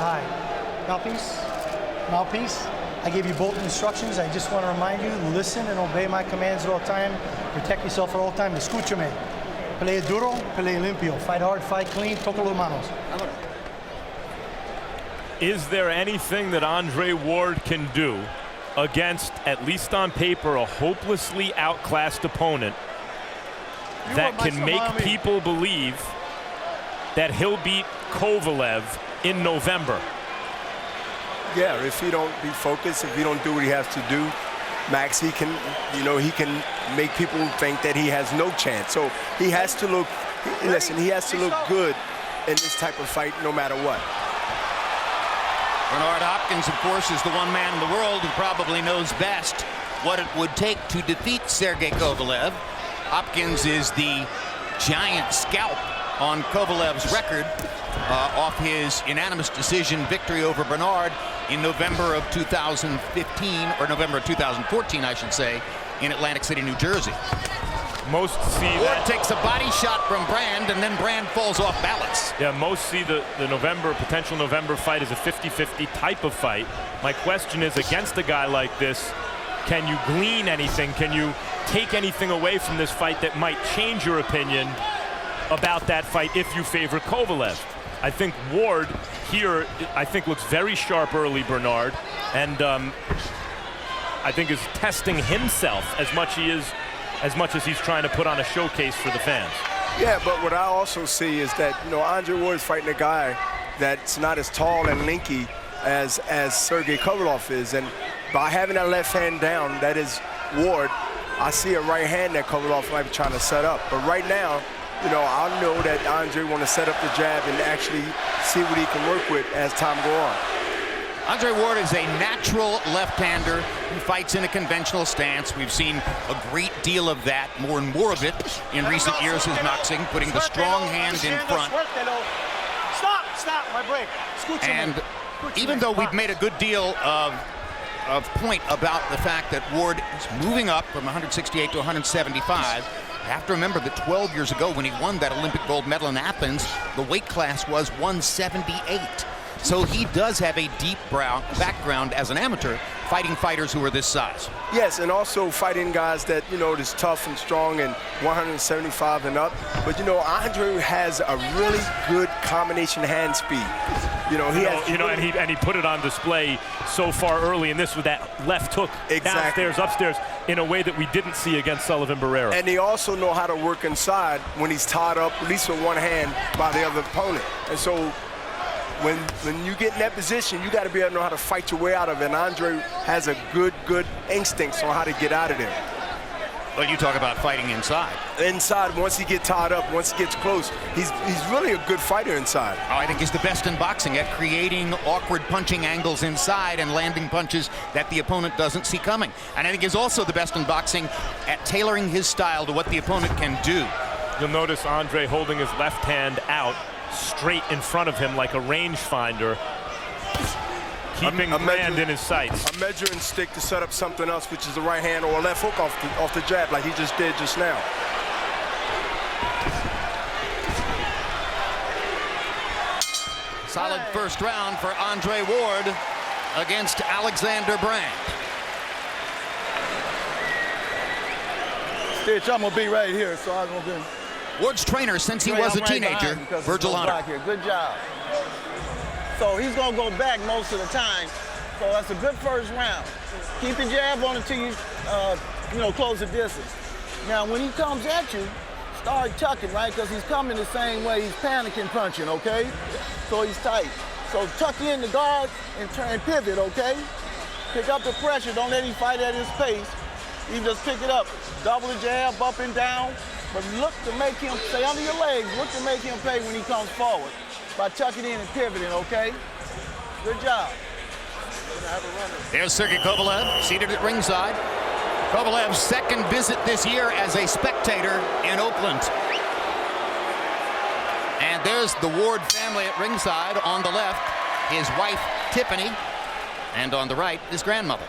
high. Mouthpiece, mouthpiece. I gave you both instructions. I just want to remind you, listen and obey my commands at all time. Protect yourself at all time. Escúchame. Pelea duro, pelea limpio. Fight hard, fight clean. Toca los manos. Is there anything that Andre Ward can do against, at least on paper, a hopelessly outclassed opponent that can make people believe that he'll beat Kovalev in November? Yeah, if he don't be focused, if he don't do what he has to do, Max, he can make people think that he has no chance. So he has to look, listen, he has to look good in this type of fight no matter what. Bernard Hopkins, of course, is the one man in the world who probably knows best what it would take to defeat Sergey Kovalev. Hopkins is the giant scalp on Kovalev's record off his unanimous decision victory over Bernard in November of 2015, or November of 2014, I should say, in Atlantic City, New Jersey. Most see Ward that takes a body shot from Brand, and then Brand falls off balance. Yeah, most see the potential November fight as a 50-50 type of fight. My question is, against a guy like this, can you glean anything? Can you take anything away from this fight that might change your opinion about that fight if you favor Kovalev? I think Ward here, looks very sharp early, Bernard, and I think is testing himself as much as he's trying to put on a showcase for the fans. Yeah, but what I also see is that, Andre Ward is fighting a guy that's not as tall and lanky as Sergey Kovalev is, and by having that left hand down, that is Ward, I see a right hand that Kovalev might be trying to set up. But right now, I know that Andre want to set up the jab and actually see what he can work with as time go on. Andre Ward is a natural left-hander who fights in a conventional stance. We've seen a great deal of that, more and more of it, in recent years as boxing, putting the strong hand in front. Stop, my break. And even though we've made a good deal of point about the fact that Ward is moving up from 168 to 175, you have to remember that 12 years ago when he won that Olympic gold medal in Athens, the weight class was 178. So he does have a deep background as an amateur fighting fighters who are this size. Yes, and also fighting guys that, is tough and strong and 175 and up. But, Andre has a really good combination hand speed. And he put it on display so far early in this with that left hook downstairs, upstairs, in a way that we didn't see against Sullivan Barrera. And they also know how to work inside when he's tied up, at least with one hand, by the other opponent. And so when you get in that position, you got to be able to know how to fight your way out of it. And Andre has a good instincts on how to get out of there. Well, you talk about fighting inside. Inside, once he gets tied up, once he gets close, he's really a good fighter inside. Oh, I think he's the best in boxing at creating awkward punching angles inside and landing punches that the opponent doesn't see coming. And I think he's also the best in boxing at tailoring his style to what the opponent can do. You'll notice Andre holding his left hand out straight in front of him like a rangefinder, keeping Brand in his sights. A measuring stick to set up something else, which is the right hand or a left hook off the jab like he just did just now. Solid first round for Andre Ward against Alexander Brand. Stitch, I'm gonna be right here, so I'm gonna be. Ward's trainer since he was a teenager, Virgil Hunter. Good job. So he's gonna go back most of the time. So that's a good first round. Keep the jab on until you close the distance. Now when he comes at you, start tucking, right? Because he's coming the same way he's panicking punching, okay? So he's tight. So tuck in the guard and turn pivot, okay? Pick up the pressure. Don't let him fight at his pace. You just pick it up. Double the jab, up and down. But look to make him stay under your legs. Look to make him pay when he comes forward by tucking in and pivoting, okay? Good job. There's Sergey Kovalev, seated at ringside. Kovalev's second visit this year as a spectator in Oakland. And there's the Ward family at ringside. On the left, his wife, Tiffany. And on the right, his grandmother.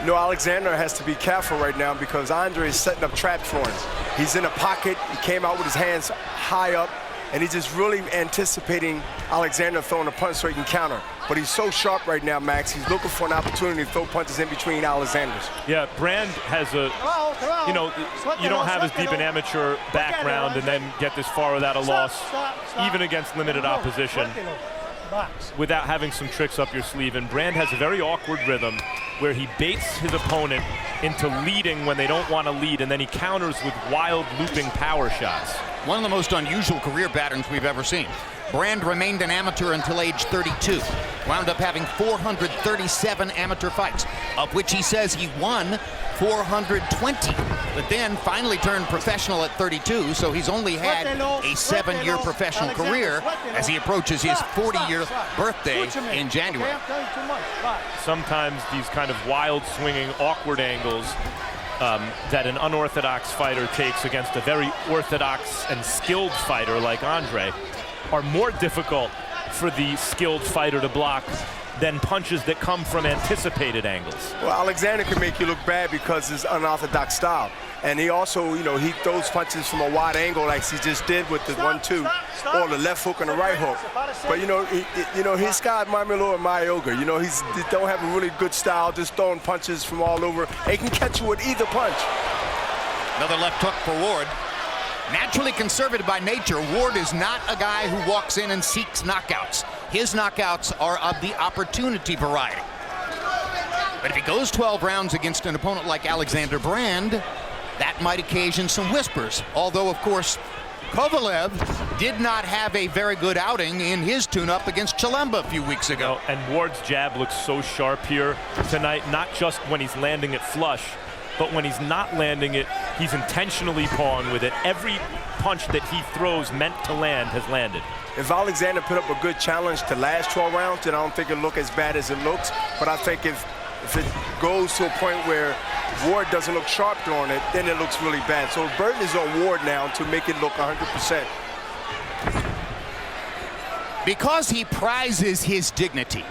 Alexander has to be careful right now because Andre is setting up traps for him. He's in a pocket. He came out with his hands high up. and he's just really anticipating Alexander throwing a punch so he can counter. But he's so sharp right now, Max. He's looking for an opportunity to throw punches in between Alexander's. Yeah, Brand has a, you know, you don't have as deep an amateur background and then get this far without a loss, even against limited opposition, without having some tricks up your sleeve. And Brand has a very awkward rhythm where he baits his opponent into leading when they don't want to lead, and then he counters with wild looping power shots. One of the most unusual career patterns we've ever seen. Brand remained an amateur until age 32. Wound up having 437 amateur fights, of which he says he won 420. But then finally turned professional at 32, so he's only had a 7-year professional career as he approaches his 40-year birthday in January. Sometimes these kind of wild swinging, awkward angles that an unorthodox fighter takes against a very orthodox and skilled fighter like Andre are more difficult for the skilled fighter to block than punches that come from anticipated angles. Well, Alexander can make you look bad because his unorthodox style. And he also, you know, he throws punches from a wide angle like he just did with the 1-2 or the left hook and the right hook. But, you know, his guy, Mamilo and Mayoga, you know, he don't have a really good style, just throwing punches from all over. He can catch you with either punch. Another left hook for Ward. Naturally conservative by nature, Ward is not a guy who walks in and seeks knockouts. His knockouts are of the opportunity variety. But if he goes 12 rounds against an opponent like Alexander Brand, that might occasion some whispers. Although, of course, Kovalev did not have a very good outing in his tune-up against Chilemba a few weeks ago. And Ward's jab looks so sharp here tonight, not just when he's landing it flush, but when he's not landing it, he's intentionally pawing with it. Every punch that he throws meant to land has landed. If Alexander put up a good challenge to last 12 rounds, then I don't think it'll look as bad as it looks. But I think if it goes to a point where Ward doesn't look sharp throwing it, then it looks really bad. So Burton is on Ward now to make it look 100%. Because he prizes his dignity,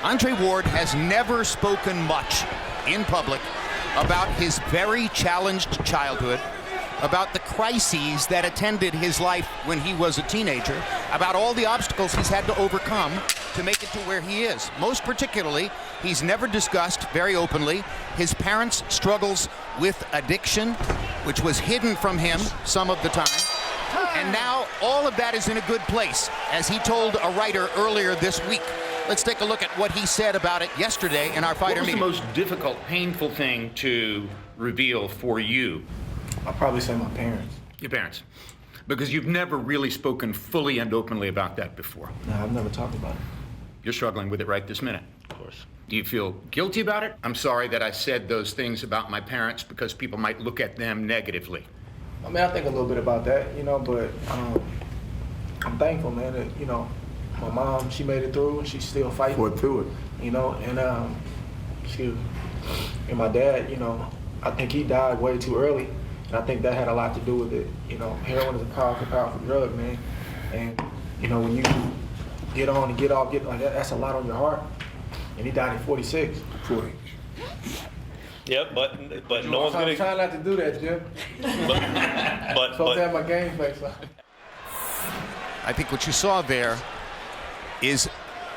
Andre Ward has never spoken much in public about his very challenged childhood, about the crises that attended his life when he was a teenager, about all the obstacles he's had to overcome to make it to where he is. Most particularly, he's never discussed very openly his parents' struggles with addiction, which was hidden from him some of the time. And now all of that is in a good place, as he told a writer earlier this week. Let's take a look at what he said about it yesterday in our fighter meeting. What was the most difficult, painful thing to reveal for you? I'll probably say my parents. Your parents. Because you've never really spoken fully and openly about that before. No, I've never talked about it. You're struggling with it right this minute. Of course. Do you feel guilty about it? I'm sorry that I said those things about my parents because people might look at them negatively. I mean, I think a little bit about that, you know, but I'm thankful, man, that, you know, my mom, she made it through and she's still fighting. Fought through it. You know, and and my dad, you know, I think he died way too early. And I think that had a lot to do with it. You know, heroin is a powerful, powerful drug, man. And, you know, when you get on and get off, like that's a lot on your heart. And he died at 46. 40. Yep, but no one's I'm gonna. trying not to do that, Jim. But Supposed to have my game face on. I think what you saw there is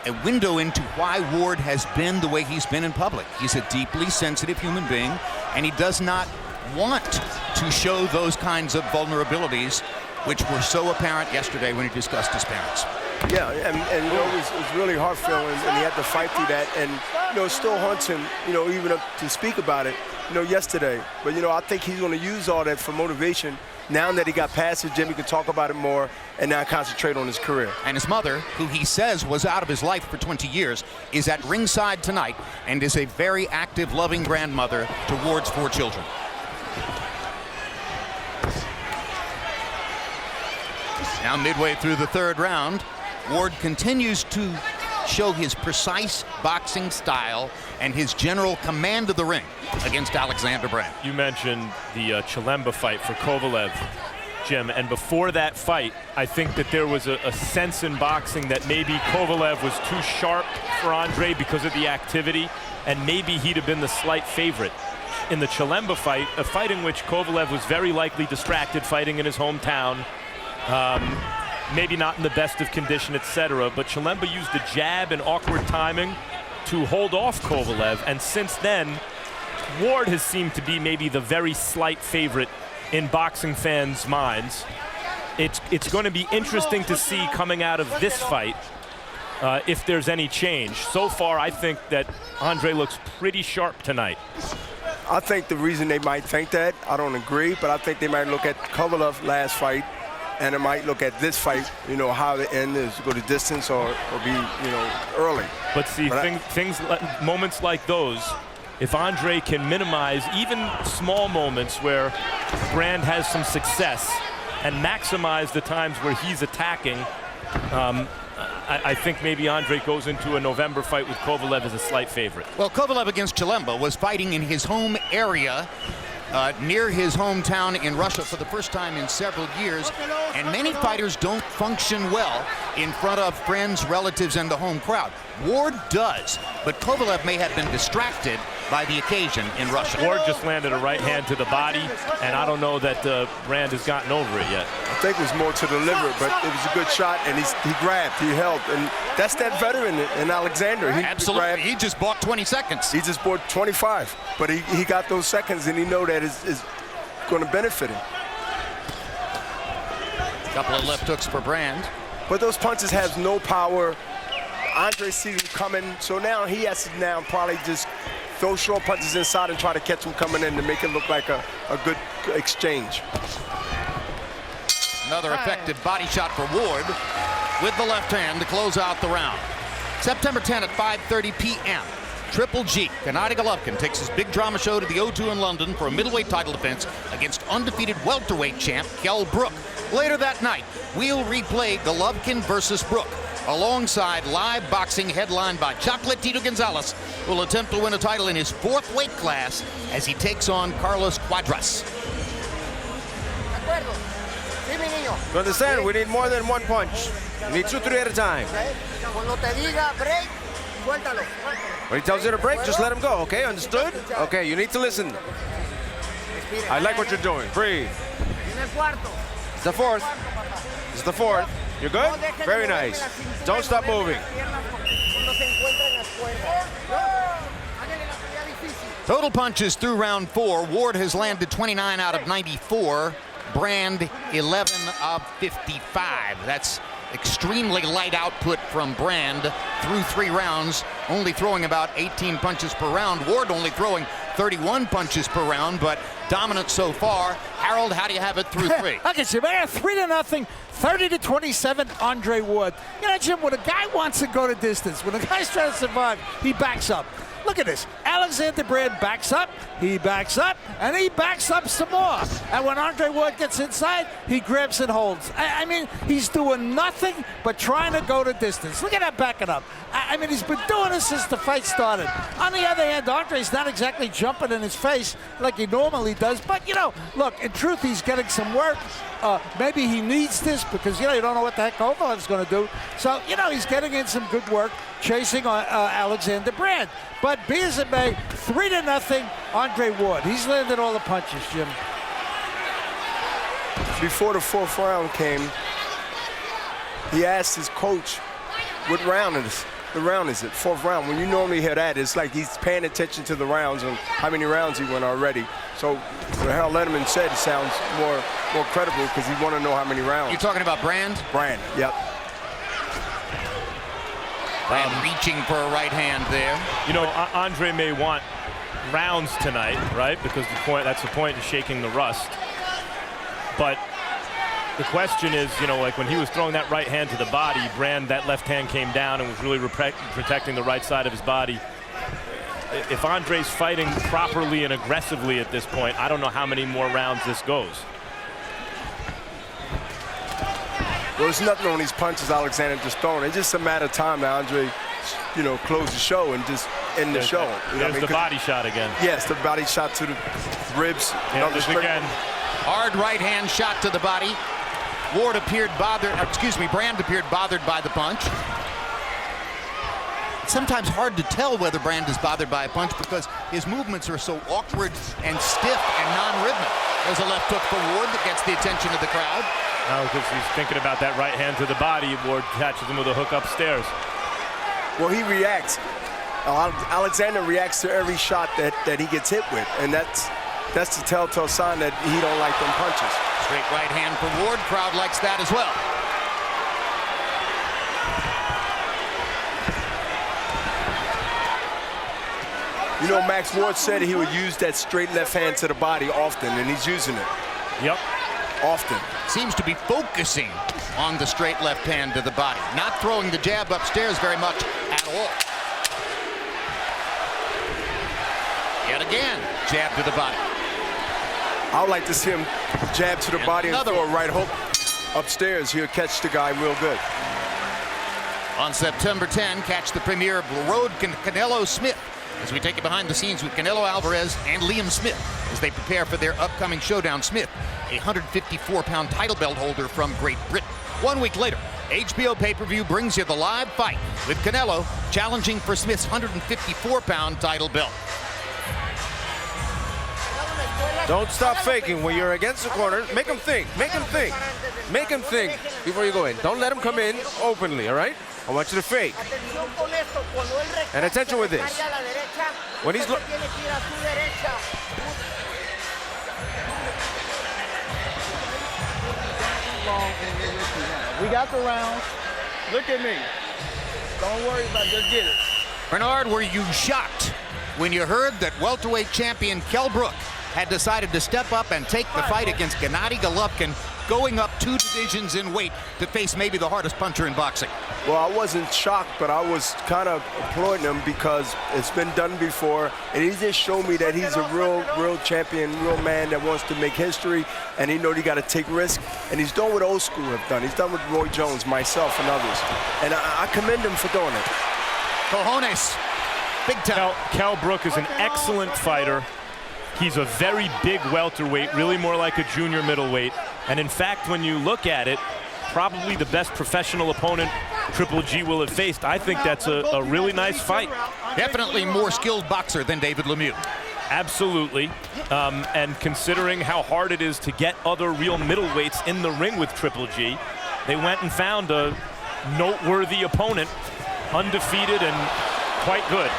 a window into why Ward has been the way he's been in public. He's a deeply sensitive human being, and he does not want to show those kinds of vulnerabilities, which were so apparent yesterday when he discussed his parents. Yeah, and you know, it was really heartfelt, and he had to fight through that, and you know, it still haunts him, you know, even up to speak about it, you know, yesterday. But you know, I think he's going to use all that for motivation. Now that he got past it, Jim, he can talk about it more and now concentrate on his career. And his mother, who he says was out of his life for 20 years, is at ringside tonight and is a very active, loving grandmother to Ward's 4 children. Now midway through the 3rd round, Ward continues to show his precise boxing style and his general command of the ring against Alexander Brand. You mentioned the Chilemba fight for Kovalev, Jim, and before that fight, I think that there was a sense in boxing that maybe Kovalev was too sharp for Andre because of the activity, and maybe he'd have been the slight favorite. In the Chilemba fight, a fight in which Kovalev was very likely distracted fighting in his hometown, maybe not in the best of condition, etc. But Chilemba used the jab and awkward timing to hold off Kovalev, and since then, Ward has seemed to be maybe the very slight favorite in boxing fans' minds. It's going to be interesting to see coming out of this fight if there's any change. So far, I think that Andre looks pretty sharp tonight. I think the reason they might think that, I don't agree, but I think they might look at Kovalev last fight, and they might look at this fight, you know, how the end is, go to distance or be, you know, early. But see, moments like those, if Andre can minimize even small moments where Brand has some success and maximize the times where he's attacking, I think maybe Andre goes into a November fight with Kovalev as a slight favorite. Well, Kovalev against Chilemba was fighting in his home area, near his hometown in Russia for the first time in several years, and many fighters don't function well in front of friends, relatives, and the home crowd. Ward does, but Kovalev may have been distracted by the occasion in Russia. Ward just landed a right hand to the body, and I don't know that Brand has gotten over it yet. I think it was more to the liver, but it was a good shot, and he grabbed, he held, and that's that veteran in Alexander. He Absolutely, grabbed, he just bought 20 seconds. he just bought 25, but he got those seconds, and he know that is going to benefit him. Couple of left hooks for Brand. But those punches have no power. Andre sees him coming, so now he has to now probably just throw short punches inside and try to catch him coming in to make it look like a good exchange. Another effective body shot for Ward with the left hand to close out the round. September 10 at 5:30 p.m. Triple G, Gennady Golovkin takes his big drama show to the O2 in London for a middleweight title defense against undefeated welterweight champ Kell Brook. Later that night, we'll replay Golovkin versus Brook, alongside live boxing headlined by Chocolatito Gonzalez, who will attempt to win a title in his 4th weight class as he takes on Carlos Cuadras. You understand? We need more than one punch. We need 2, 3 at a time. When he tells you to break, just let him go, okay? Understood? Okay, you need to listen. I like what you're doing. Breathe. It's the 4th. It's the 4th. You're good? Very nice. Don't stop moving. Total punches through round 4. Ward has landed 29 out of 94. Brand 11 of 55. That's extremely light output from Brand through 3 rounds, only throwing about 18 punches per round. Ward only throwing 31 punches per round, but dominant so far. Harold, how do you have it through 3? Okay, so man, 3-0, 30-27, Andre Ward. You know, Jim, when a guy wants to go to distance, when a guy's trying to survive, he backs up. Look at this. Alexander Brand backs up, he backs up, and he backs up some more. And when Andre Ward gets inside, he grabs and holds. I mean, he's doing nothing but trying to go to distance. Look at that backing up. I mean, he's been doing this since the fight started. On the other hand, Andre's not exactly jumping in his face like he normally does. But, you know, look, in truth, he's getting some work. Maybe he needs this because, you know, you don't know what the heck Kovalev's going to do. So, you know, he's getting in some good work chasing Alexander Brand. But be as it may, 3-0, Andre Ward. He's landed all the punches, Jim. Before the 4th round came, he asked his coach, what round is the round is it? 4th round. When you normally hear that, it's like he's paying attention to the rounds and how many rounds he went already. So what Harold Letterman said sounds more credible because he want to know how many rounds. You're talking about Brand? Brand, yep. Brand reaching for a right hand there. You know, Andre may want rounds tonight, right? Because that's the point of shaking the rust. But the question is, you know, like when he was throwing that right hand to the body, Brand, that left hand came down and was really protecting the right side of his body. If Andre's fighting properly and aggressively at this point, I don't know how many more rounds this goes. Well, there's nothing on these punches Alexander just throwing. It's just a matter of time that Andre, you know, close the show and just end the show. You know there's the body shot again. Yes, the body shot to the ribs. Yeah, again. Hard right hand shot to the body. Ward appeared bothered, Brand appeared bothered by the punch. It's sometimes hard to tell whether Brand is bothered by a punch because his movements are so awkward and stiff and non-rhythmic. There's a left hook for Ward that gets the attention of the crowd. Now, because he's thinking about that right hand to the body, Ward catches him with a hook upstairs. Well, he reacts. Alexander reacts to every shot that he gets hit with, and that's the telltale sign that he don't like them punches. Straight right hand for Ward. Crowd likes that as well. You know, Max Ward said he would use that straight left hand to the body often, and he's using it. Yep. Often. Seems to be focusing on the straight left hand to the body. Not throwing the jab upstairs very much at all. Yet again, jab to the body. I would like to see him jab to the body and another throw a one. right hook upstairs. He'll catch the guy real good. On September 10, catch the premiere of Road Canelo Smith as we take you behind the scenes with Canelo Alvarez and Liam Smith as they prepare for their upcoming showdown. Smith, a 154-pound title belt holder from Great Britain. 1 week later, HBO pay-per-view brings you the live fight with Canelo challenging for Smith's 154-pound title belt. Don't stop faking when you're against the corner. Make him think. Make him think. Make him think before you go in. Don't let him come in openly, all right? I want you to fake. And attention with this. When he's We got the rounds. Look at me. Don't worry about it. Just get it. Bernard, were you shocked when you heard that welterweight champion Kell Brook had decided to step up and take the fight against Gennady Golovkin, going up 2 divisions in weight to face maybe the hardest puncher in boxing? Well, I wasn't shocked, but I was kind of applauding him because it's been done before, and he just showed me that he's a real champion, real man that wants to make history, and he knows he got to take risks, and he's done what old school have done. He's done with Roy Jones, myself, and others, and I commend him for doing it. Cojones, big time. Kell Brook is an excellent fighter. He's a very big welterweight, really more like a junior middleweight. And in fact, when you look at it, probably the best professional opponent Triple G will have faced. I think that's a really nice fight. Definitely more skilled boxer than David Lemieux. Absolutely. And considering how hard it is to get other real middleweights in the ring with Triple G, they went and found a noteworthy opponent, undefeated and quite good.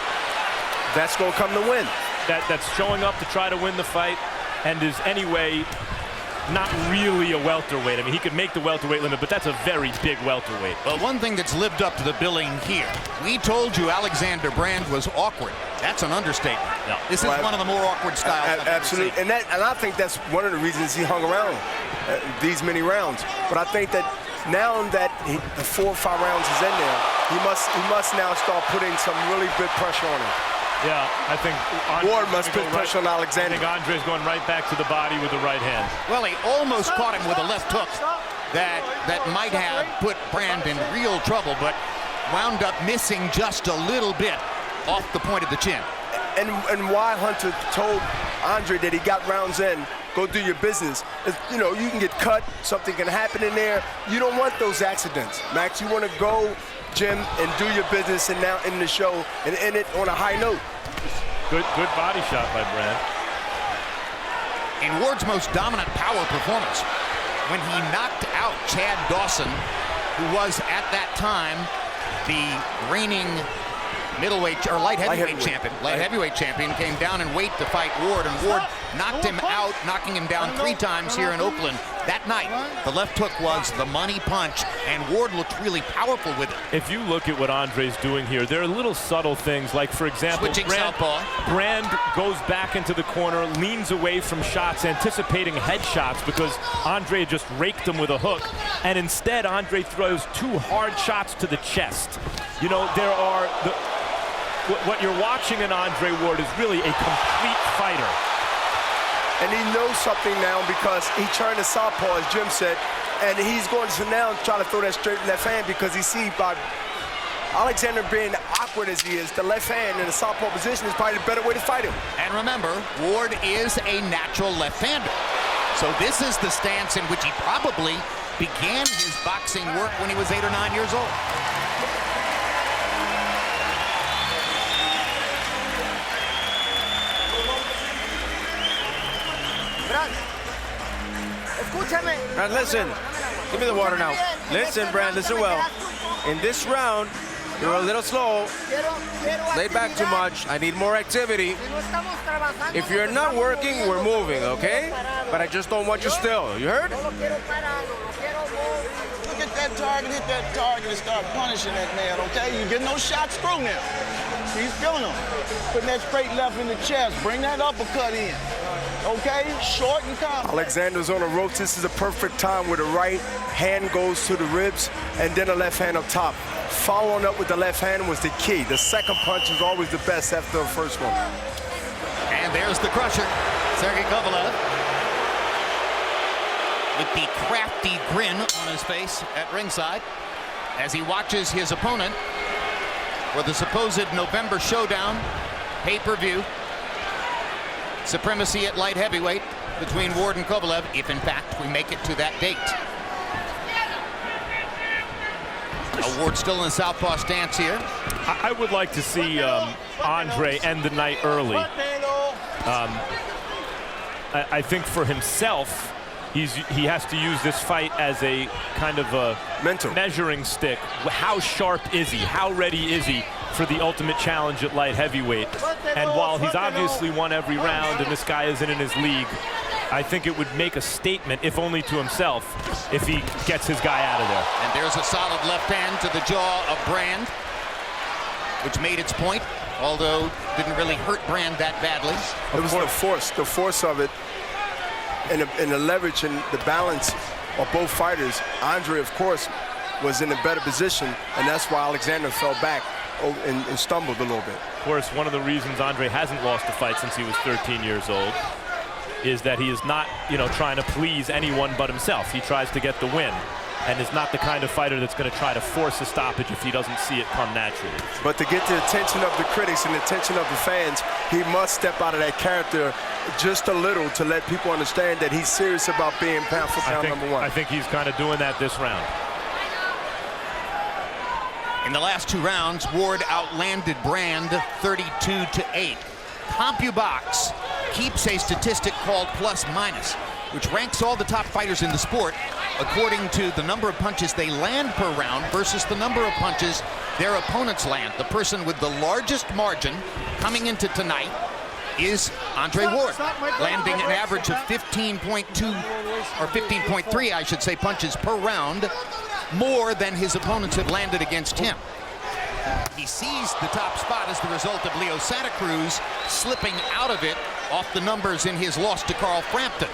That's going to come to win. That's showing up to try to win the fight and is anyway not really a welterweight. I mean, he could make the welterweight limit, but that's a very big welterweight. Well, one thing that's lived up to the billing here, we told you Alexander Brand was awkward. That's an understatement. No. This is one of the more awkward styles I've ever Absolutely, seen. and I think that's one of the reasons he hung around these many rounds. But I think that now that the 4 or 5 rounds is in there, he must now start putting some really good pressure on him. Yeah, I think Ward must put pressure on Alexander. I think Andre's going right back to the body with the right hand. Well, he almost caught him with a left hook that might have put Brand in real trouble, but wound up missing just a little bit off the point of the chin. And why Hunter told Andre that he got rounds in, go do your business. You know, you can get cut, something can happen in there. You don't want those accidents, Max. You want to go, Jim, and do your business and now end the show and end it on a high note. Good body shot by Brand. In Ward's most dominant power performance, when he knocked out Chad Dawson, who was at that time the reigning light heavyweight champion, came down in weight to fight Ward, and Ward knocked him out, knocking him down 3 times here in Oakland. That night, the left hook was the money punch, and Ward looked really powerful with it. If you look at what Andre's doing here, there are little subtle things, like, for example, Switching southpaw. Brand goes back into the corner, leans away from shots, anticipating headshots because Andre just raked him with a hook, and instead Andre throws 2 hard shots to the chest. You know, what you're watching in Andre Ward is really a complete fighter. And he knows something now because he turned to southpaw, as Jim said, and he's going to now try to throw that straight left hand because he sees by Alexander being awkward as he is, the left hand in the southpaw position is probably the better way to fight him. And remember, Ward is a natural left-hander. So this is the stance in which he probably began his boxing work when he was 8 or 9 years old. And listen, Give me the water now. Listen, Brand, listen well. In this round, you're a little slow. Laid back too much. I need more activity. If you're not working, we're moving, okay? But I just don't want you still. You heard? Look at that target, hit that target, and start punishing that man, okay? You get no shots through now. He's feeling them. Putting that straight left in the chest. Bring that uppercut in. Okay? Short and compact. Alexander's on a rope. This is a perfect time where the right hand goes to the ribs and then the left hand up top. Following up with the left hand was the key. The second punch is always the best after the first one. And there's the crusher, Sergey Kovalev, with the crafty grin on his face at ringside as he watches his opponent for the supposed November showdown pay-per-view. Supremacy at light heavyweight between Ward and Kovalev, if in fact we make it to that date. Ward still in the southpaw stance here. I would like to see Andre end the night early. I think for himself, he has to use this fight as a kind of a mental measuring stick. How sharp is he? How ready is he for the ultimate challenge at light heavyweight? And while he's obviously won every round and this guy isn't in his league, I think it would make a statement, if only to himself, if he gets his guy out of there. And there's a solid left hand to the jaw of Brand, which made its point, although didn't really hurt Brand that badly. It was the force of it, and the leverage and the balance of both fighters. Andre, of course, was in a better position, and that's why Alexander fell back and stumbled a little bit. Of course, one of the reasons Andre hasn't lost a fight since he was 13 years old is that he is not, trying to please anyone but himself. He tries to get the win, and is not the kind of fighter that's going to try to force a stoppage if he doesn't see it come naturally. But to get the attention of the critics and the attention of the fans, he must step out of that character just a little to let people understand that he's serious about being pound for pound number one. I think he's kind of doing that this round. In the last two rounds, Ward outlanded Brand 32-8. CompuBox keeps a statistic called plus minus, which ranks all the top fighters in the sport according to the number of punches they land per round versus the number of punches their opponents land. The person with the largest margin coming into tonight is Andre Ward, landing an average of 15.2 or 15.3, I should say, punches per round, more than his opponents have landed against him. He seized the top spot as the result of Leo Santa Cruz slipping out of it off the numbers in his loss to Carl Frampton.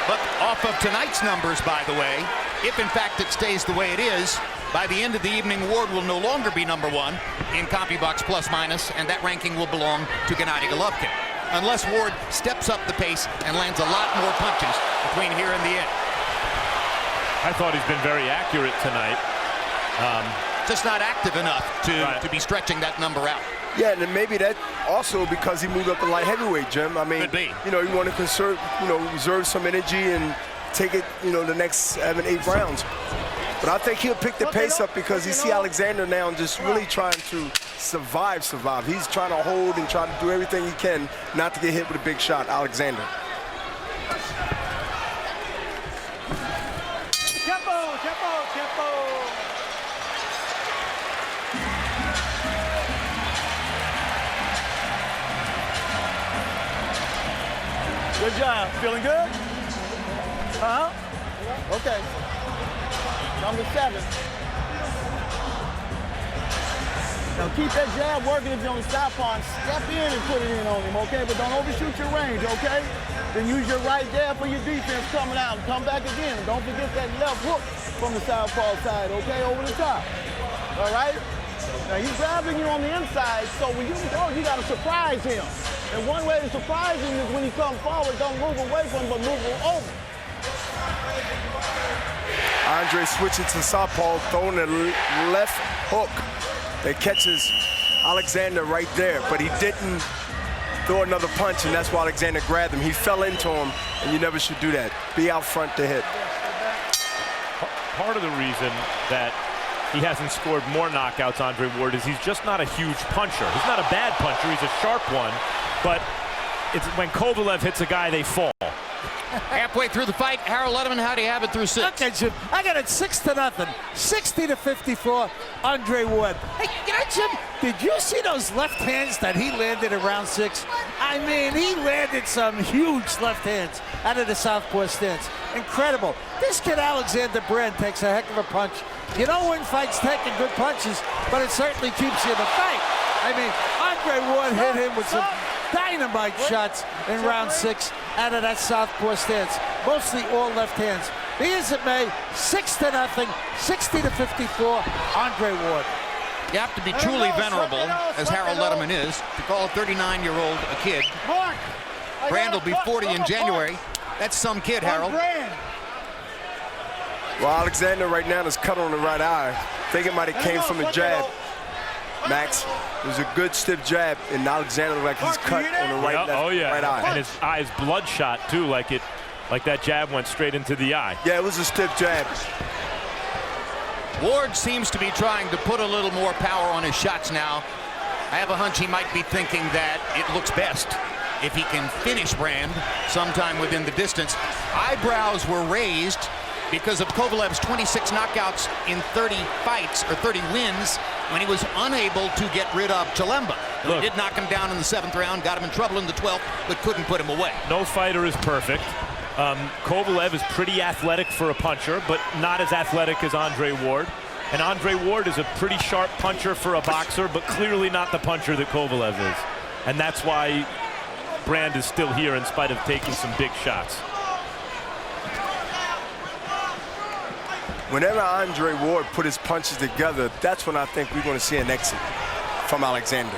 But off of tonight's numbers, by the way, if in fact it stays the way it is, by the end of the evening, Ward will no longer be number one in CompuBox plus minus, and that ranking will belong to Gennady Golovkin, unless Ward steps up the pace and lands a lot more punches between here and the end. I thought he's been very accurate tonight. Just not active enough to be stretching that number out. Yeah, and then maybe that also because he moved up to light heavyweight, Jim. I mean, Could be. You want to conserve, reserve some energy and take it, the next 7, 8 rounds. But I think he'll pick the pace up because you see Alexander now just really trying to survive. He's trying to hold and try to do everything he can not to get hit with a big shot, Alexander. Tempo. Good job. Feeling good? Okay. Number 7. Now keep that jab working if you're on the southpaw and step in and put it in on him, okay? But don't overshoot your range, okay? Then use your right jab for your defense coming out and come back again. And don't forget that left hook from the southpaw side, okay? Over the top. All right? Now he's grabbing you on the inside, so when you go, you gotta surprise him. And one way to surprise him is when he comes forward, don't move away from him, but move him over. Andre switching to southpaw, throwing a left hook that catches Alexander right there, but he didn't throw another punch, and that's why Alexander grabbed him. He fell into him, and you never should do that. Be out front to hit. Part of the reason that he hasn't scored more knockouts, Andre Ward, is he's just not a huge puncher. He's not a bad puncher, he's a sharp one, but it's when Kovalev hits a guy, they fall. Halfway through the fight, Harold Letterman, how do you have it through 6? Okay, Jim, I got it 6-0, 60-54, Andre Ward. Hey, you know, Jim, did you see those left hands that he landed in round 6? I mean, he landed some huge left hands out of the southpaw stance. Incredible. This kid, Alexander Brand, takes a heck of a punch. You don't win fights taking good punches, but it certainly keeps you in the fight. I mean, Andre Ward hit him with some dynamite shots in round 6 out of that southpaw stance. Mostly all left hands. Be as it may, 6-0, 60-54, Andre Ward. You have to be truly venerable, as Harold Letterman is, to call a 39-year-old a kid. Brand will be 40 in January. That's some kid, Harold. Well, Alexander right now is cut on the right eye. I think it might have came from a jab. Max, it was a good stiff jab, and Alexander looked like he's cut on the right, right eye. And his eye is bloodshot too, like that jab went straight into the eye. Yeah, it was a stiff jab. Ward seems to be trying to put a little more power on his shots now. I have a hunch he might be thinking that it looks best if he can finish Brand sometime within the distance. Eyebrows were raised because of Kovalev's 26 knockouts in 30 fights, or 30 wins, when he was unable to get rid of Chilemba. He did knock him down in the 7th round, got him in trouble in the 12th, but couldn't put him away. No fighter is perfect. Kovalev is pretty athletic for a puncher, but not as athletic as Andre Ward. And Andre Ward is a pretty sharp puncher for a boxer, but clearly not the puncher that Kovalev is. And that's why Brand is still here in spite of taking some big shots. Whenever Andre Ward put his punches together, that's when I think we're going to see an exit from Alexander.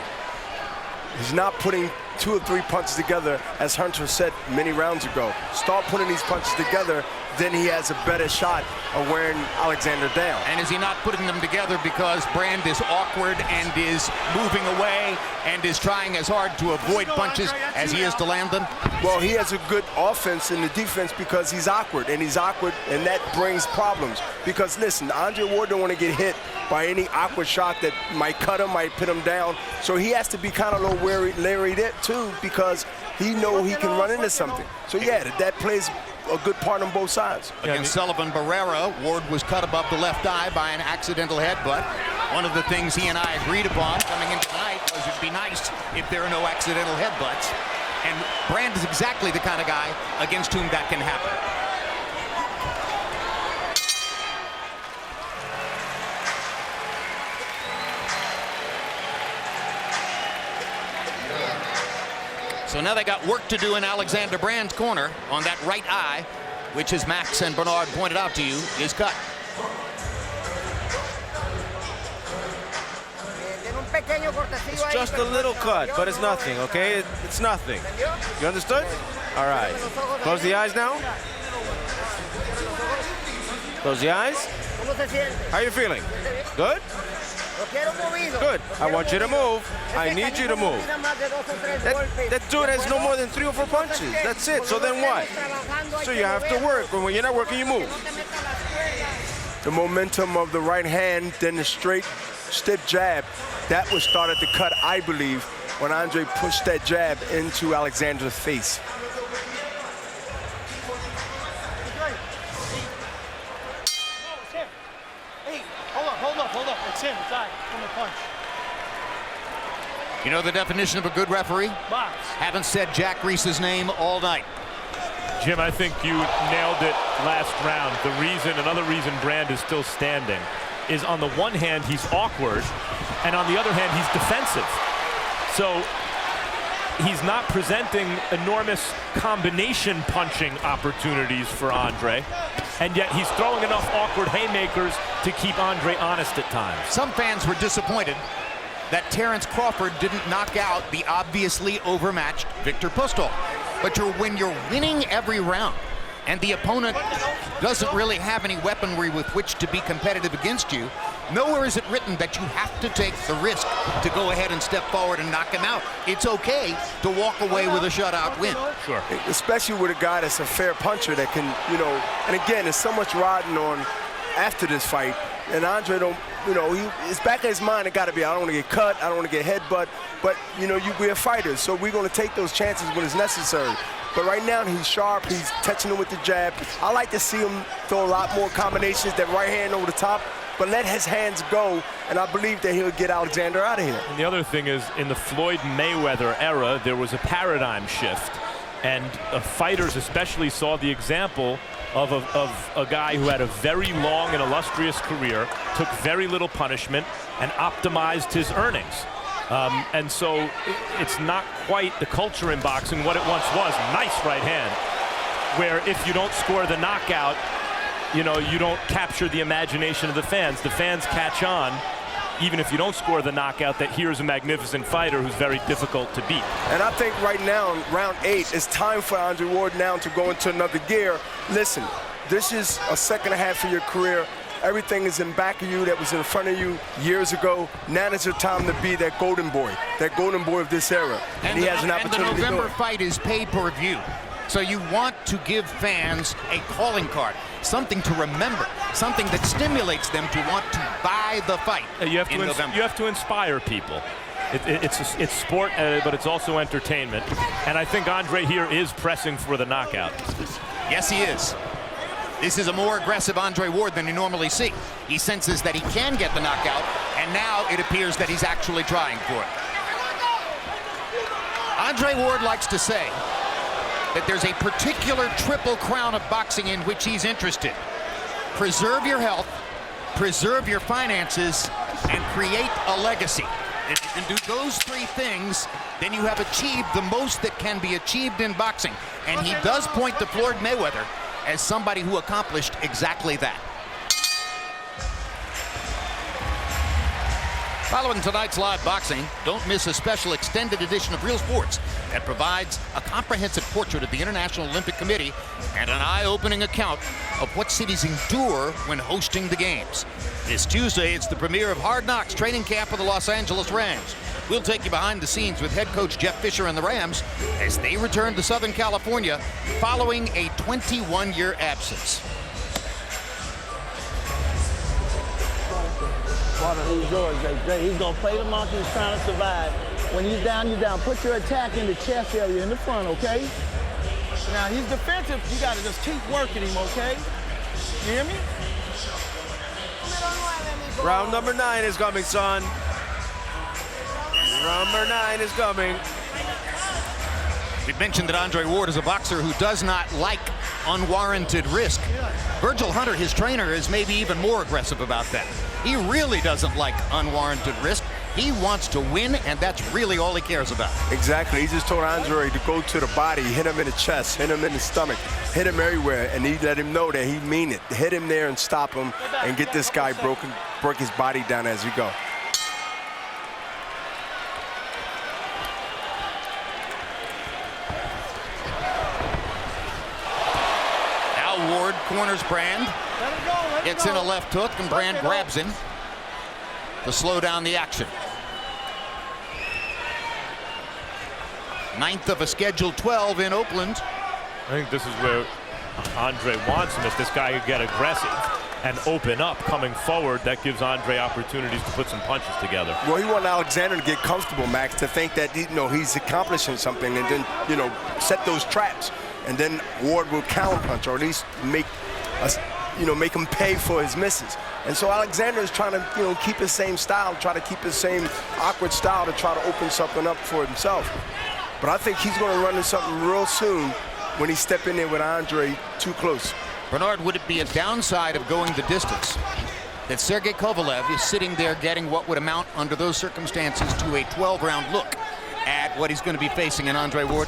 He's not putting 2 or 3 punches together, as Hunter said many rounds ago. Start putting these punches together, then he has a better shot of wearing Alexander down. And is he not putting them together because Brand is awkward and is moving away and is trying as hard to avoid punches as he is to land them? Well, he has a good offense in the defense because he's awkward, and that brings problems. Because listen, Andre Ward don't want to get hit by any awkward shot that might cut him, might put him down. So he has to be kind of a little leery there too, because he know he can run into something. So yeah, that plays a good part on both sides. Against Sullivan Barrera, Ward was cut above the left eye by an accidental headbutt. One of the things he and I agreed upon coming into tonight was it'd be nice if there are no accidental headbutts. And Brand is exactly the kind of guy against whom that can happen. So now they got work to do in Alexander Brand's corner on that right eye, which, as Max and Bernard pointed out to you, is cut. It's just a little cut, but it's nothing, okay? It's nothing. You understood? All right. Close the eyes now. Close the eyes. How are you feeling? Good? Good. I want you to move. I need you to move. That dude has no more than 3 or 4 punches. That's it. So then what? So you have to work. When you're not working, you move. The momentum of the right hand, then the straight, stiff jab, that was started to cut, I believe, when Andre pushed that jab into Alexander's face. Hold up. It's him. It's I. From the punch. You know the definition of a good referee? Box. Haven't said Jack Reese's name all night. Jim, I think you nailed it last round. Another reason Brand is still standing is, on the one hand, he's awkward, and on the other hand, he's defensive. So he's not presenting enormous combination punching opportunities for Andre, and yet he's throwing enough awkward haymakers to keep Andre honest at times. Some fans were disappointed that Terrence Crawford didn't knock out the obviously overmatched Viktor Postol. But when you're winning every round and the opponent doesn't really have any weaponry with which to be competitive against you, nowhere is it written that you have to take the risk to go ahead and step forward and knock him out. It's okay to walk away with a shutout win. Sure. Especially with a guy that's a fair puncher that can, and again, there's so much riding on after this fight. And Andre it's back in his mind, it got to be, I don't want to get cut, I don't want to get headbutt, but, we're fighters, so we're going to take those chances when it's necessary. But right now, he's sharp. He's touching him with the jab. I like to see him throw a lot more combinations, that right hand over the top, but let his hands go, and I believe that he'll get Alexander out of here. And the other thing is, in the Floyd Mayweather era, there was a paradigm shift. And fighters especially saw the example of a guy who had a very long and illustrious career, took very little punishment, and optimized his earnings. And so it's not quite the culture in boxing what it once was. Nice right hand, where if you don't score the knockout, you know, you don't capture the imagination of the fans. The fans catch on, even if you don't score the knockout, that here's a magnificent fighter who's very difficult to beat. And I think right now, in round 8, it's time for Andre Ward now to go into another gear. Listen, this is a second half of your career. Everything is in back of you that was in front of you years ago. Now is your time to be that golden boy of this era. And he has an opportunity to do it. And the November fight is pay-per-view. So you want to give fans a calling card, something to remember, something that stimulates them to want to buy the fight in November. You have to inspire people. It's sport, but it's also entertainment. And I think Andre here is pressing for the knockout. Yes, he is. This is a more aggressive Andre Ward than you normally see. He senses that he can get the knockout, and now it appears that he's actually trying for it. Andre Ward likes to say that there's a particular triple crown of boxing in which he's interested. Preserve your health, preserve your finances, and create a legacy. If you can do those 3 things, then you have achieved the most that can be achieved in boxing. And he does point to Floyd Mayweather as somebody who accomplished exactly that. Following tonight's live boxing, don't miss a special extended edition of Real Sports that provides a comprehensive portrait of the International Olympic Committee and an eye-opening account of what cities endure when hosting the games. This Tuesday, it's the premiere of Hard Knocks training camp for the Los Angeles Rams. We'll take you behind the scenes with head coach Jeff Fisher and the Rams as they return to Southern California following a 21-year absence. He's yours, Jay. He's gonna play the monkey. He's trying to survive. When he's down, you're down. Put your attack in the chest area in the front, okay? Now he's defensive. You gotta just keep working him, okay? You hear me? Round number 9 is coming, son. Round number 9 is coming. We've mentioned that Andre Ward is a boxer who does not like unwarranted risk. Virgil Hunter, his trainer, is maybe even more aggressive about that. He really doesn't like unwarranted risk. He wants to win, and that's really all he cares about. Exactly. He just told Andre to go to the body, hit him in the chest, hit him in the stomach, hit him everywhere, and he let him know that he mean it. Hit him there and stop him and get this guy break his body down as you go. Ward corners Brand, gets in a left hook, and Brand grabs him to slow down the action. 9th of a scheduled 12 in Oakland. I think this is where Andre wants him. If this guy could get aggressive and open up coming forward, that gives Andre opportunities to put some punches together. Well, he wanted Alexander to get comfortable, Max, to think that he's accomplishing something, and then set those traps. And then Ward will counterpunch, or at least make him pay for his misses. And so Alexander is trying to, keep his same style, try to keep his same awkward style to try to open something up for himself. But I think he's going to run into something real soon when he step in there with Andre too close. Bernard, would it be a downside of going the distance that Sergey Kovalev is sitting there getting what would amount under those circumstances to a 12-round look at what he's going to be facing in Andre Ward?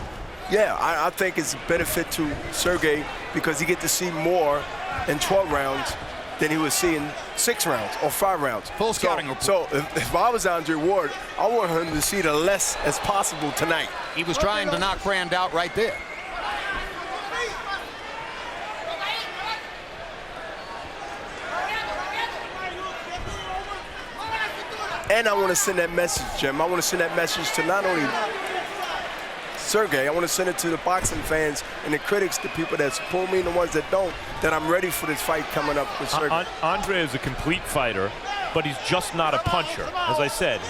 Yeah, I think it's a benefit to Sergey because he get to see more in 12 rounds than he would see in 6 rounds or 5 rounds. Full scouting report. So if I was Andre Ward, I want him to see the less as possible tonight. He was trying to knock Brand out right there. And I want to send that message, Jim. I want to send that message to not only Sergey, I want to send it to the boxing fans and the critics, the people that support me and the ones that don't, that I'm ready for this fight coming up with Sergey. Andre is a complete fighter, but he's just not a puncher. As I said,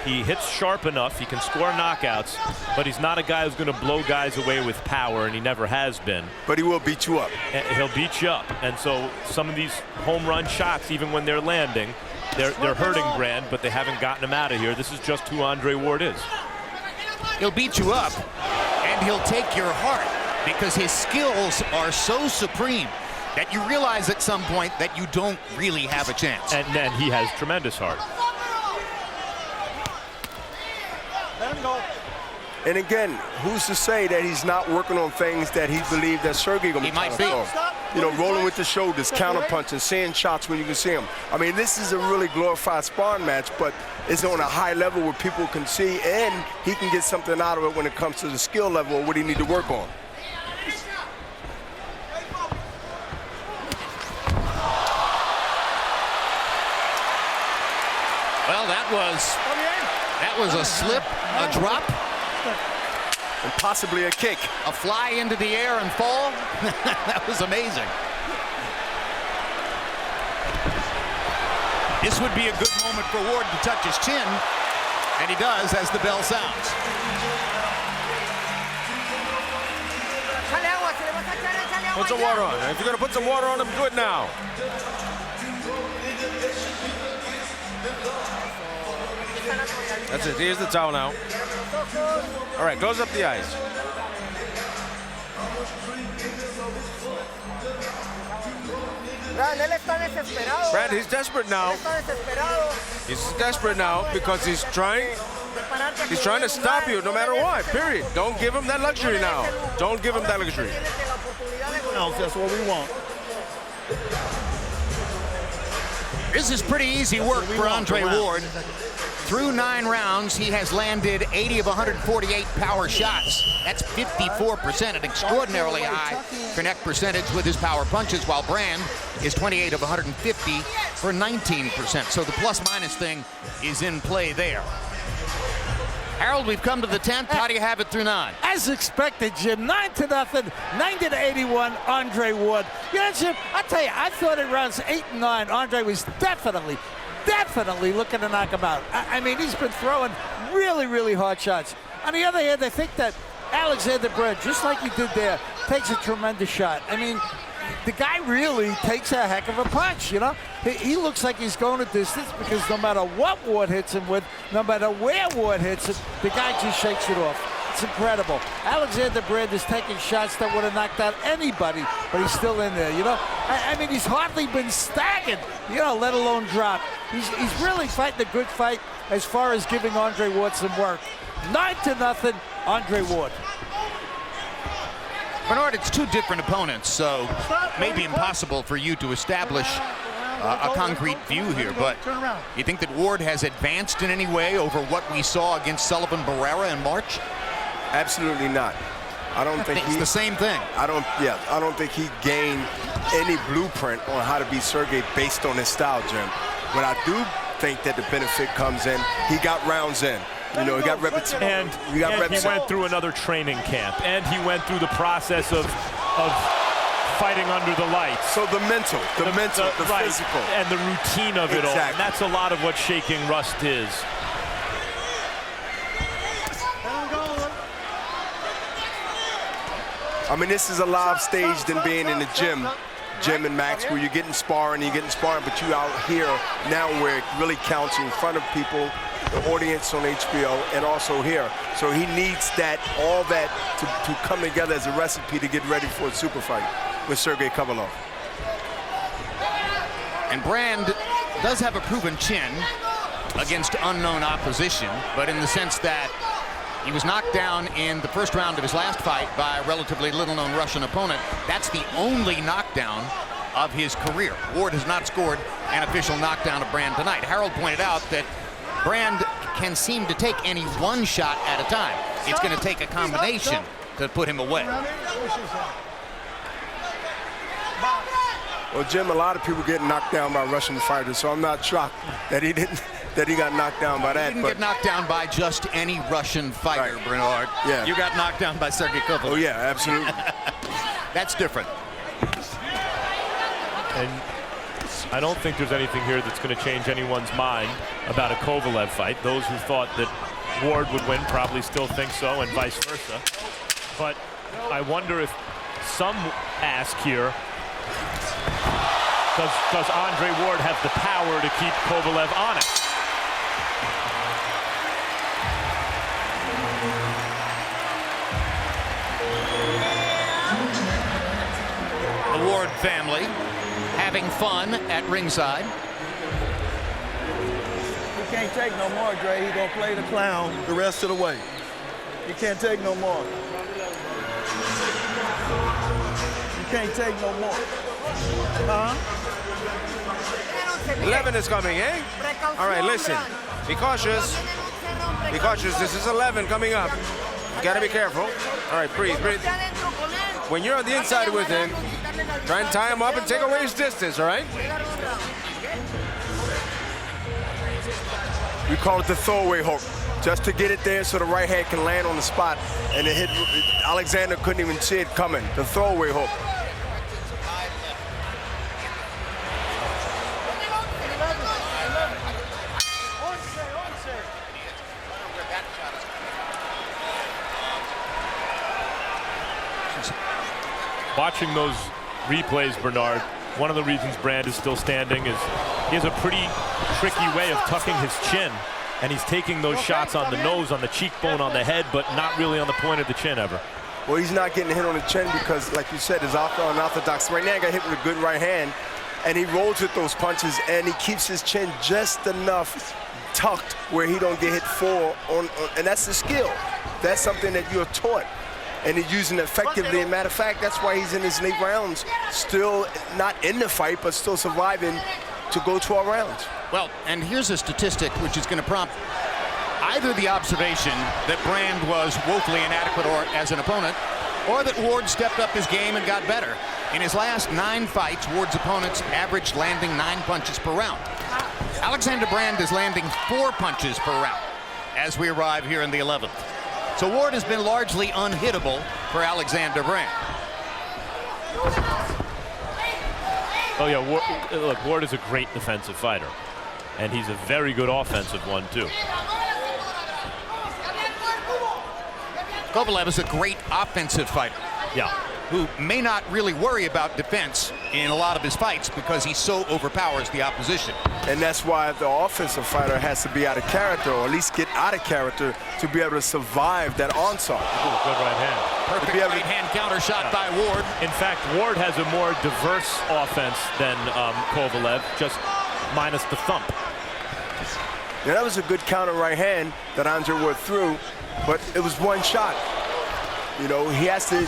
He hits sharp enough. He can score knockouts, but he's not a guy who's going to blow guys away with power, and he never has been. But he will beat you up. And he'll beat you up. And so some of these home run shots, even when they're landing, they're hurting Brand, but they haven't gotten him out of here. This is just who Andre Ward is. He'll beat you up, and he'll take your heart because his skills are so supreme that you realize at some point that you don't really have a chance. And then he has tremendous heart. And again, who's to say that he's not working on things that he believed that Sergey going to be might trying be. to throw? You know, rolling with the shoulders, counter-punching, seeing shots when you can see them. I mean, this is a really glorified sparring match, but it's on a high level where people can see, and he can get something out of it when it comes to the skill level of what he need to work on. Well, that was a slip, a drop, and possibly a kick. A fly into the air and fall. That was amazing. This would be a good moment for Ward to touch his chin, and he does as the bell sounds. Put some water on. If you're going to put some water on him, do it now. That's it. Here's the towel now. All right, close up the eyes. Brand, he's desperate now. He's desperate now because he's trying to stop you no matter what, period. Don't give him that luxury now. Don't give him that luxury. That's what we want. This is pretty easy work for Andre Ward. Through 9 rounds, he has landed 80 of 148 power shots. That's 54%, an extraordinarily high connect percentage with his power punches, while Brand is 28 of 150 for 19%. So the plus-minus thing is in play there. Harold, we've come to the 10th. How do you have it through 9? As expected, Jim. 9-0, 90-81, Andre Ward. You know, Jim, I tell you, I thought in rounds 8 and 9, Andre was definitely looking to knock him out. I mean, he's been throwing really, really hard shots. On the other hand, I think that Alexander Brand, just like he did there, takes a tremendous shot. I mean, the guy really takes a heck of a punch, you know? He looks like he's going a distance because no matter what Ward hits him with, no matter where Ward hits him, the guy just shakes it off. It's incredible. Alexander Brand is taking shots that would have knocked out anybody, but he's still in there, you know? I mean, he's hardly been staggered, you know, let alone dropped. He's really fighting a good fight as far as giving Andre Ward some work. 9-0, Andre Ward. Bernard, it's 2 different opponents, so it may be impossible for you to establish a concrete view here, but you think that Ward has advanced in any way over what we saw against Sullivan Barrera in March? Absolutely not. I don't think it's the same thing. I don't think he gained any blueprint on how to beat Sergey based on his style, Jim. But I do think that the benefit comes in. He got rounds in. You know, he got repetition. And he went through another training camp, and he went through the process of fighting under the lights. So the mental, the physical. And the routine of it all. And that's a lot of what shaking rust is. I mean, this is a live stage than being in the gym, Jim and Max, where you're getting sparring, but you out here now where it really counts in front of people, the audience on HBO, and also here. So he needs all that to come together as a recipe to get ready for a super fight with Sergey Kovalev. And Brand does have a proven chin against unknown opposition, but in the sense that he was knocked down in the first round of his last fight by a relatively little-known Russian opponent. That's the only knockdown of his career. Ward has not scored an official knockdown of Brand tonight. Harold pointed out that Brand can seem to take any one shot at a time. It's going to take a combination to put him away. Well, Jim, a lot of people get knocked down by Russian fighters, so I'm not shocked that he got knocked down by that. You didn't get knocked down by just any Russian fighter, right. Bernard. Yeah. You got knocked down by Sergey Kovalev. Oh, yeah, absolutely. That's different. And I don't think there's anything here that's going to change anyone's mind about a Kovalev fight. Those who thought that Ward would win probably still think so, and vice versa. But I wonder if some ask here, does Andre Ward have the power to keep Kovalev honest? The Ward family having fun at ringside. He can't take no more, Dre. He's gonna play the clown the rest of the way. He can't take no more. You can't take no more. Huh? 11 is coming, eh? All right, listen. Be cautious. Be cautious. This is 11 coming up. You gotta be careful. All right, breathe, breathe. When you're on the inside with him, try and tie him up and take away his distance, all right? We call it the throwaway hook, just to get it there so the right hand can land on the spot. And it hit, Alexander couldn't even see it coming, the throwaway hook. Watching those replays, Bernard, one of the reasons Brand is still standing is he has a pretty tricky way of tucking his chin, and he's taking those shots on the nose, on the cheekbone, on the head, but not really on the point of the chin ever. Well, he's not getting hit on the chin because, like you said, is unorthodox. Right now, he got hit with a good right hand, and he rolls with those punches, and he keeps his chin just enough tucked where he don't get hit full on, and that's the skill. That's something that you're taught. And he's using it effectively. As a matter of fact, that's why he's in his late rounds, still not in the fight, but still surviving to go 12 rounds. Well, and here's a statistic which is going to prompt either the observation that Brand was woefully inadequate or as an opponent, or that Ward stepped up his game and got better. In his last 9 fights, Ward's opponents averaged landing 9 punches per round. Alexander Brand is landing 4 punches per round as we arrive here in the 11th. So Ward has been largely unhittable for Alexander Brand. Oh yeah, look, Ward is a great defensive fighter, and he's a very good offensive one too. Kovalev is a great offensive fighter. Yeah. Who may not really worry about defense in a lot of his fights because he so overpowers the opposition. And that's why the offensive fighter has to be out of character, or at least get out of character to be able to survive that onslaught. Good right hand. Perfect right hand counter shot by Ward. In fact, Ward has a more diverse offense than Kovalev, just minus the thump. Yeah, that was a good counter right hand that Andre Ward threw, but it was one shot. You know, he has to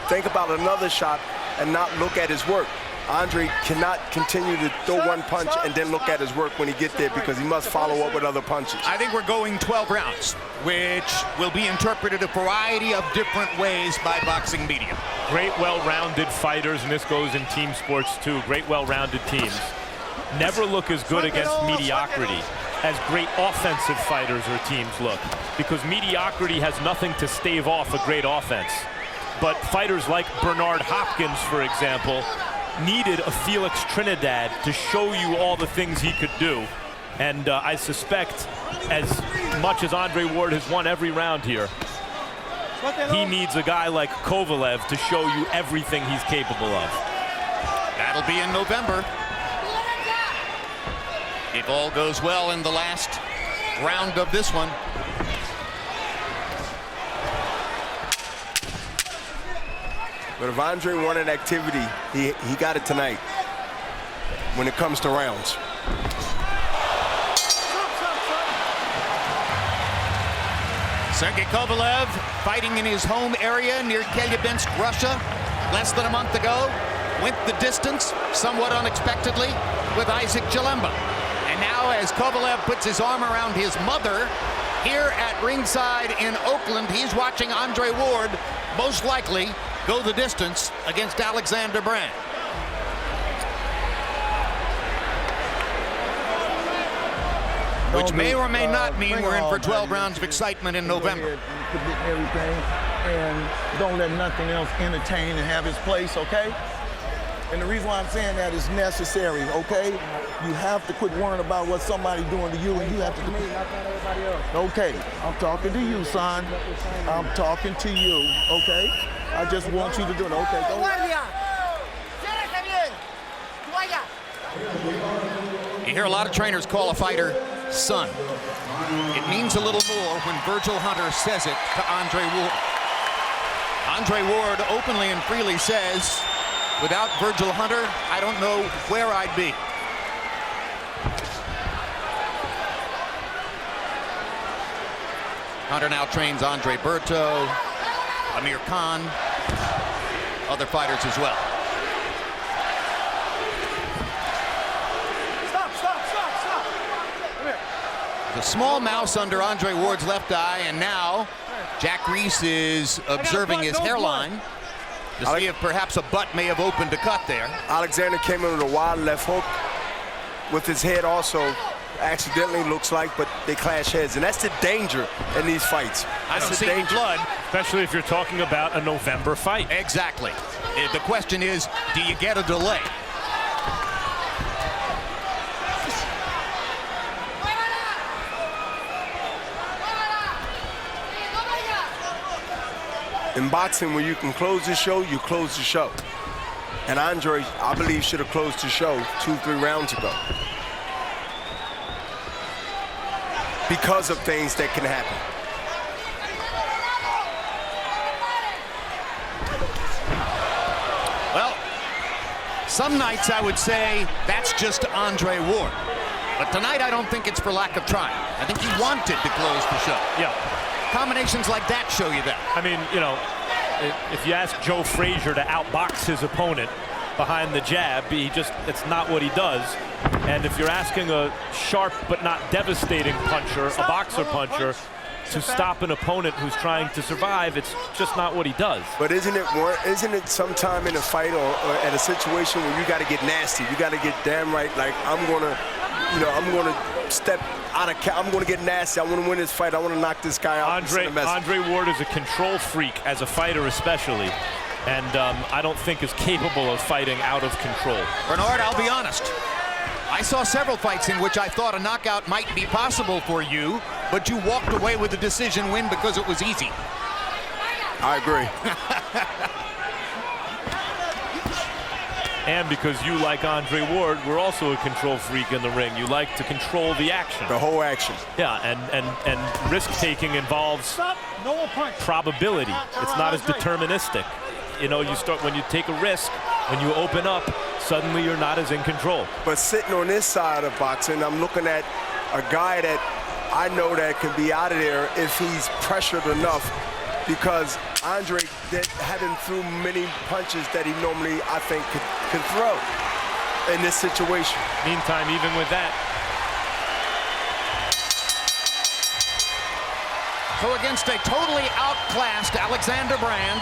think about another shot and not look at his work. Andre cannot continue to throw one punch and then look at his work when he gets there, because he must follow up with other punches. I think we're going 12 rounds, which will be interpreted a variety of different ways by boxing media. Great, well-rounded fighters, and this goes in team sports too. Great, well-rounded teams never look as good against mediocrity as great offensive fighters or teams look, because mediocrity has nothing to stave off a great offense. But fighters like Bernard Hopkins, for example, needed a Felix Trinidad to show you all the things he could do. And I suspect, as much as Andre Ward has won every round here, he needs a guy like Kovalev to show you everything he's capable of. That'll be in November. If all goes well in the last round of this one. But if Andre wanted activity, he got it tonight when it comes to rounds. Sergey Kovalev fighting in his home area near Chelyabinsk, Russia, less than a month ago. Went the distance, somewhat unexpectedly, with Isaac Chilemba. And now as Kovalev puts his arm around his mother here at ringside in Oakland, he's watching Andre Ward most likely go the distance against Alexander Brand. Which may or may not mean we're in for 12 rounds of excitement in November. Everything, and don't let nothing else entertain and have its place, okay? And the reason why I'm saying that is necessary, okay? You have to quit worrying about what somebody's doing to you, and you have to. Okay, I'm talking to you, son. I'm talking to you, okay? I just want you to do it. Okay, go ahead. You hear a lot of trainers call a fighter son. It means a little more when Virgil Hunter says it to Andre Ward. Andre Ward openly and freely says, without Virgil Hunter, I don't know where I'd be. Hunter now trains Andre Berto, Amir Khan, other fighters as well. The small mouse under Andre Ward's left eye, and now Jack Reese is observing his hairline to see if perhaps a butt may have opened a cut there. Alexander came in with a wild left hook with his head also accidentally, looks like, but they clash heads, and that's the danger in these fights. I don't see any blood. Especially if you're talking about a November fight. Exactly. The question is, do you get a delay? In boxing, when you can close the show, you close the show. And Andre, I believe, should have closed the show 2-3 rounds ago. Because of things that can happen. Well, some nights I would say that's just Andre Ward. But tonight I don't think it's for lack of trying. I think he wanted to close the show. Yeah. Combinations like that show you that. I mean, you know, if you ask Joe Frazier to outbox his opponent behind the jab, it's not what he does. And if you're asking a sharp but not devastating puncher, a boxer puncher, to stop an opponent who's trying to survive, it's just not what he does. But isn't it sometime in a fight or at a situation where you got to get nasty? You got to get damn right, like, I'm going to step out of I'm going to get nasty. I want to win this fight. I want to knock this guy out. Andre Ward is a control freak as a fighter especially, and I don't think is capable of fighting out of control. Bernard, I'll be honest. I saw several fights in which I thought a knockout might be possible for you, but you walked away with a decision win because it was easy. I agree. And because you, like Andre Ward, were also a control freak in the ring. You like to control the action. The whole action. Yeah, and risk-taking involves probability. It's not as deterministic. You know, when you take a risk, when you open up, suddenly you're not as in control. But sitting on this side of boxing, I'm looking at a guy that I know that can be out of there if he's pressured enough, because Andre hadn't threw many punches that he normally, I think, can throw in this situation. Meantime, even with that. So against a totally outclassed Alexander Brand,